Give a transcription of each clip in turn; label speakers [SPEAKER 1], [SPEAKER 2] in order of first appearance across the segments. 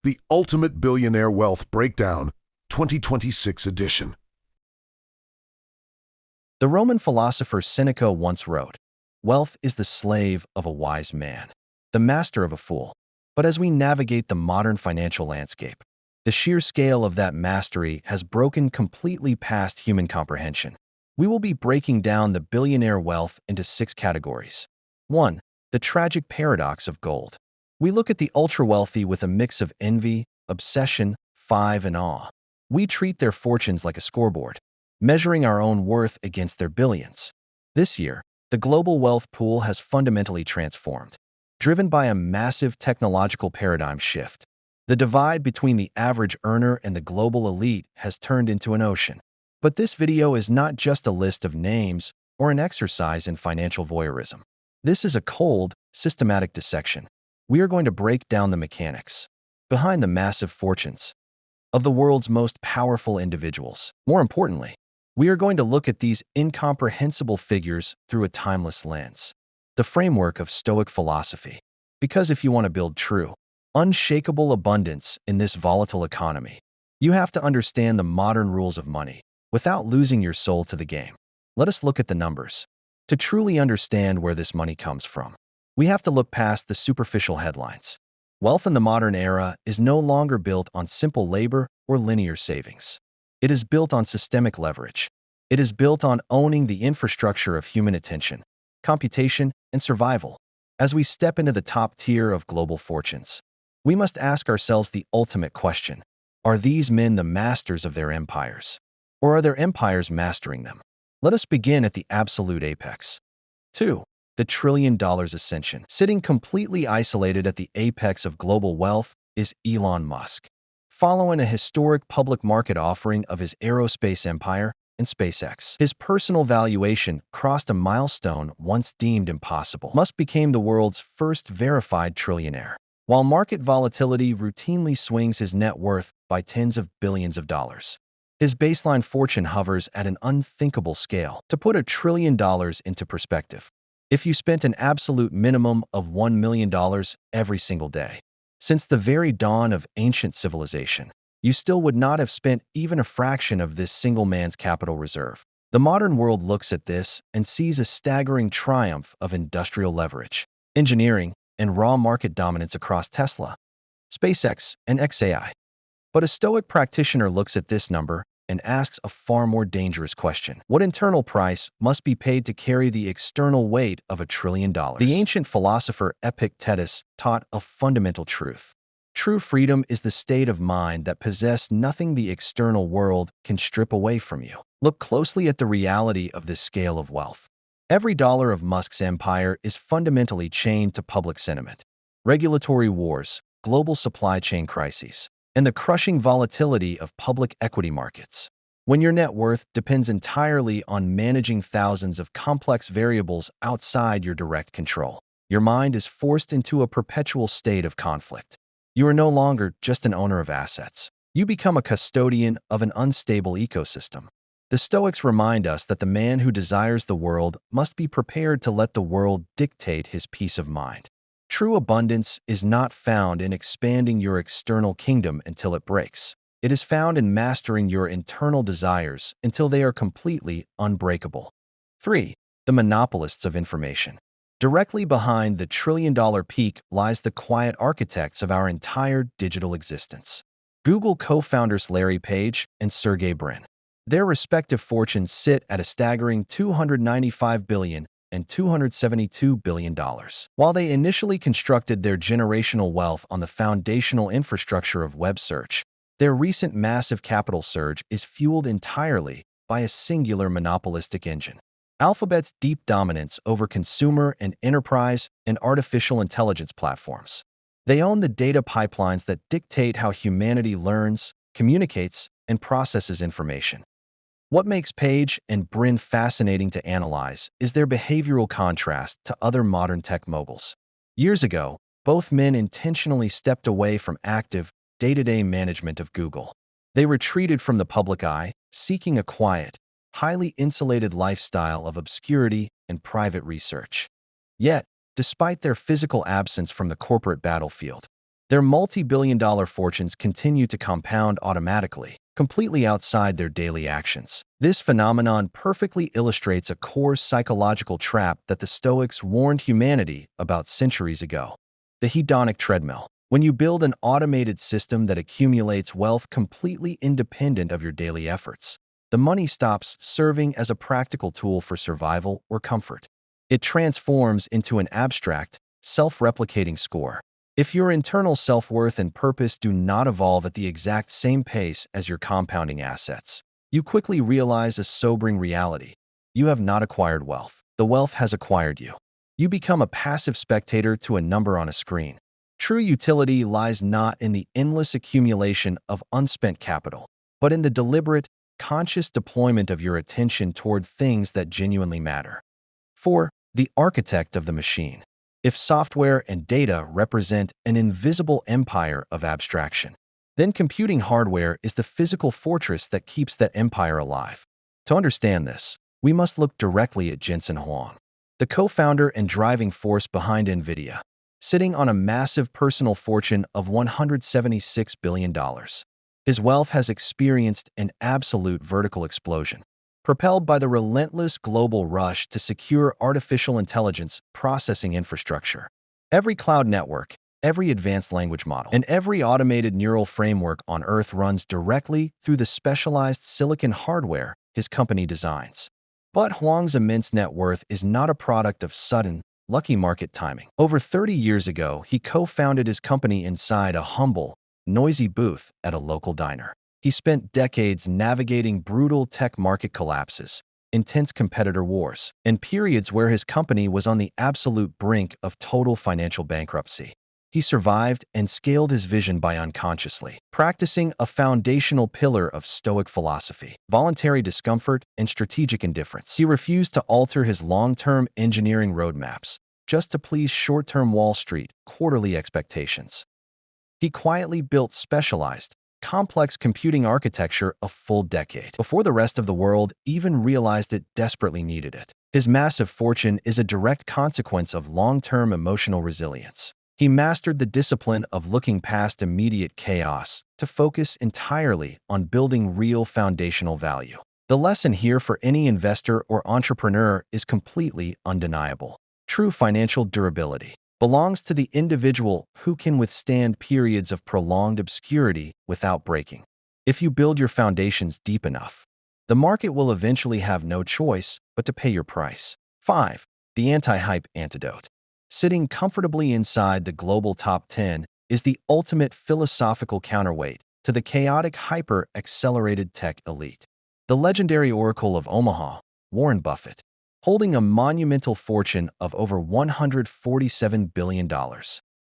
[SPEAKER 1] The Ultimate Billionaire Wealth Breakdown, 2026 edition.
[SPEAKER 2] The Roman philosopher Seneca once wrote, "Wealth is the slave of a wise man, the master of a fool." But as we navigate the modern financial landscape, the sheer scale of that mastery has broken completely past human comprehension. We will be breaking down the billionaire wealth into 6 categories. 1. The tragic paradox of gold. We look at the ultra-wealthy with a mix of envy, obsession, and awe. We treat their fortunes like a scoreboard, measuring our own worth against their billions. This year, the global wealth pool has fundamentally transformed, driven by a massive technological paradigm shift. The divide between the average earner and the global elite has turned into an ocean. But this video is not just a list of names or an exercise in financial voyeurism. This is a cold, systematic dissection. We are going to break down the mechanics behind the massive fortunes of the world's most powerful individuals. More importantly, we are going to look at these incomprehensible figures through a timeless lens, the framework of Stoic philosophy. Because if you want to build true, unshakable abundance in this volatile economy, you have to understand the modern rules of money without losing your soul to the game. Let us look at the numbers. To truly understand where this money comes from, we have to look past the superficial headlines. Wealth in the modern era is no longer built on simple labor or linear savings. It is built on systemic leverage. It is built on owning the infrastructure of human attention, computation, and survival. As we step into the top tier of global fortunes, we must ask ourselves the ultimate question: are these men the masters of their empires, or are their empires mastering them? Let us begin at the absolute apex. 2. The $1 trillion ascension. Sitting completely isolated at the apex of global wealth is Elon Musk. Following a historic public market offering of his aerospace empire and SpaceX, his personal valuation crossed a milestone once deemed impossible. Musk became the world's first verified trillionaire. While market volatility routinely swings his net worth by tens of billions of dollars, his baseline fortune hovers at an unthinkable scale. To put $1 trillion into perspective, if you spent an absolute minimum of $1 million every single day, since the very dawn of ancient civilization, you still would not have spent even a fraction of this single man's capital reserve. The modern world looks at this and sees a staggering triumph of industrial leverage, engineering, and raw market dominance across Tesla, SpaceX, and XAI. But a Stoic practitioner looks at this number and asks a far more dangerous question: what internal price must be paid to carry the external weight of $1 trillion? The ancient philosopher Epictetus taught a fundamental truth. True freedom is the state of mind that possesses nothing the external world can strip away from you. Look closely at the reality of this scale of wealth. Every dollar of Musk's empire is fundamentally chained to public sentiment, regulatory wars, global supply chain crises, and the crushing volatility of public equity markets. When your net worth depends entirely on managing thousands of complex variables outside your direct control, your mind is forced into a perpetual state of conflict. You are no longer just an owner of assets. You become a custodian of an unstable ecosystem. The Stoics remind us that the man who desires the world must be prepared to let the world dictate his peace of mind. True abundance is not found in expanding your external kingdom until it breaks. It is found in mastering your internal desires until they are completely unbreakable. 3. The monopolists of information. Directly behind the $1 trillion peak lies the quiet architects of our entire digital existence: Google co-founders Larry Page and Sergey Brin. Their respective fortunes sit at a staggering $295 billion and $272 billion. While they initially constructed their generational wealth on the foundational infrastructure of web search, their recent massive capital surge is fueled entirely by a singular monopolistic engine: Alphabet's deep dominance over consumer and enterprise and artificial intelligence platforms. They own the data pipelines that dictate how humanity learns, communicates, and processes information. What makes Page and Brin fascinating to analyze is their behavioral contrast to other modern tech moguls. Years ago, both men intentionally stepped away from active, day-to-day management of Google. They retreated from the public eye, seeking a quiet, highly insulated lifestyle of obscurity and private research. Yet, despite their physical absence from the corporate battlefield, Their multi-billion-dollar fortunes continue to compound automatically, completely outside their daily actions. This phenomenon perfectly illustrates a core psychological trap that the Stoics warned humanity about centuries ago: the hedonic treadmill. When you build an automated system that accumulates wealth completely independent of your daily efforts, the money stops serving as a practical tool for survival or comfort. It transforms into an abstract, self-replicating score. If your internal self-worth and purpose do not evolve at the exact same pace as your compounding assets, you quickly realize a sobering reality. You have not acquired wealth. The wealth has acquired you. You become a passive spectator to a number on a screen. True utility lies not in the endless accumulation of unspent capital, but in the deliberate, conscious deployment of your attention toward things that genuinely matter. 4. The architect of the machine. If software and data represent an invisible empire of abstraction, then computing hardware is the physical fortress that keeps that empire alive. To understand this, we must look directly at Jensen Huang, the co-founder and driving force behind NVIDIA. Sitting on a massive personal fortune of $176 billion, his wealth has experienced an absolute vertical explosion, propelled by the relentless global rush to secure artificial intelligence processing infrastructure. Every cloud network, every advanced language model, and every automated neural framework on Earth runs directly through the specialized silicon hardware his company designs. But Huang's immense net worth is not a product of sudden, lucky market timing. Over 30 years ago, he co-founded his company inside a humble, noisy booth at a local diner. He spent decades navigating brutal tech market collapses, intense competitor wars, and periods where his company was on the absolute brink of total financial bankruptcy. He survived and scaled his vision by unconsciously practicing a foundational pillar of Stoic philosophy: voluntary discomfort and strategic indifference. He refused to alter his long-term engineering roadmaps just to please short-term Wall Street quarterly expectations. He quietly built specialized, complex computing architecture a full decade before the rest of the world even realized it desperately needed it. His massive fortune is a direct consequence of long-term emotional resilience. He mastered the discipline of looking past immediate chaos to focus entirely on building real foundational value. The lesson here for any investor or entrepreneur is completely undeniable. True financial durability belongs to the individual who can withstand periods of prolonged obscurity without breaking. If you build your foundations deep enough, the market will eventually have no choice but to pay your price. 5. The anti-hype antidote. Sitting comfortably inside the global top 10 is the ultimate philosophical counterweight to the chaotic hyper-accelerated tech elite. The legendary oracle of Omaha, Warren Buffett, holding a monumental fortune of over $147 billion.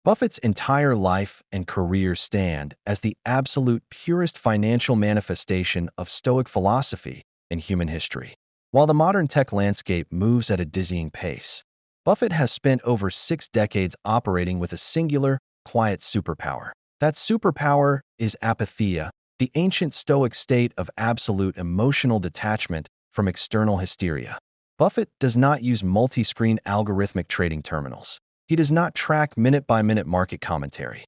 [SPEAKER 2] Buffett's entire life and career stand as the absolute purest financial manifestation of Stoic philosophy in human history. While the modern tech landscape moves at a dizzying pace, Buffett has spent over 6 decades operating with a singular, quiet superpower. That superpower is apatheia, the ancient Stoic state of absolute emotional detachment from external hysteria. Buffett does not use multi-screen algorithmic trading terminals. He does not track minute-by-minute market commentary.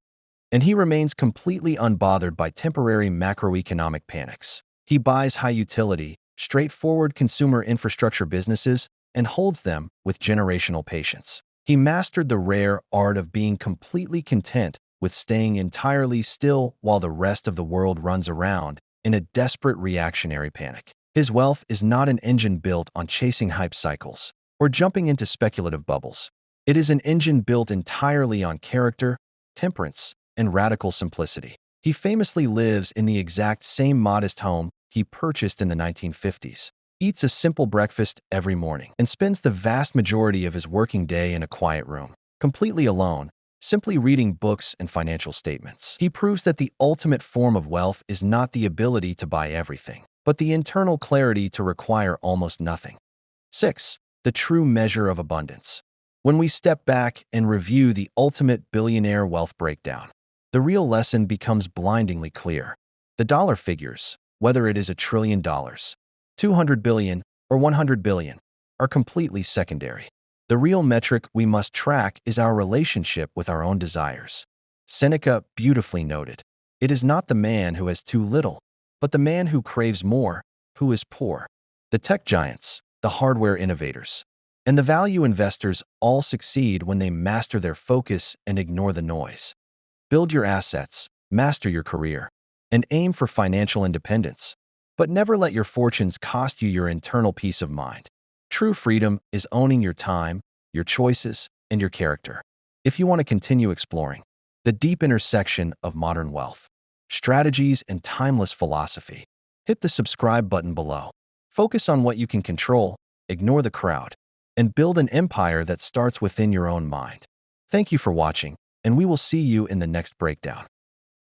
[SPEAKER 2] And he remains completely unbothered by temporary macroeconomic panics. He buys high-utility, straightforward consumer infrastructure businesses and holds them with generational patience. He mastered the rare art of being completely content with staying entirely still while the rest of the world runs around in a desperate reactionary panic. His wealth is not an engine built on chasing hype cycles or jumping into speculative bubbles. It is an engine built entirely on character, temperance, and radical simplicity. He famously lives in the exact same modest home he purchased in the 1950s, eats a simple breakfast every morning, and spends the vast majority of his working day in a quiet room, completely alone, simply reading books and financial statements. He proves that the ultimate form of wealth is not the ability to buy everything, but the internal clarity to require almost nothing. 6. The true measure of abundance. When we step back and review the ultimate billionaire wealth breakdown, the real lesson becomes blindingly clear. The dollar figures, whether it is $1 trillion, 200 billion, or 100 billion, are completely secondary. The real metric we must track is our relationship with our own desires. Seneca beautifully noted, "It is not the man who has too little, but the man who craves more, who is poor." The tech giants, the hardware innovators, and the value investors all succeed when they master their focus and ignore the noise. Build your assets, master your career, and aim for financial independence. But never let your fortunes cost you your internal peace of mind. True freedom is owning your time, your choices, and your character. If you want to continue exploring the deep intersection of modern wealth, strategies, and timeless philosophy, hit the subscribe button below. Focus on what you can control, ignore the crowd, and build an empire that starts within your own mind. Thank you for watching, and we will see you in the next breakdown.